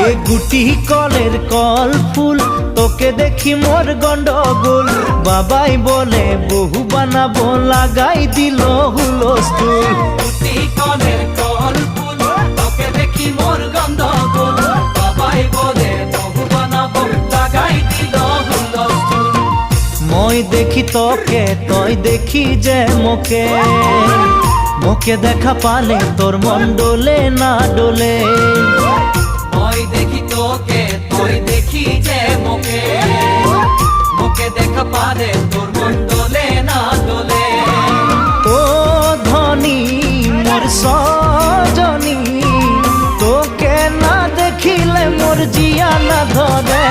এ গুটি কলের কল ফুল তোকে দেখি মোর গন্ডগোল বাবাই বলে বহু বানাবো লাগাই দিল হুলস্থুল গুটি কলের কল ফুল তোকে দেখি মোর গন্ডগোল বাবাই বলে বহু বানাবো লাগাই দিল হুলস্থুল মই দেখি তোকে তই দেখি যে মোকে মোকে দেখা পালে তোর মন ডোলে না ডোলে মই দেখি তোকে তুই দেখি যে মোকে মোকে দেখা পারে তোর মন দোলে না দোলে ও ধনী মোর সজনী তোকে না দেখিলে মোর জিয়া না ধরে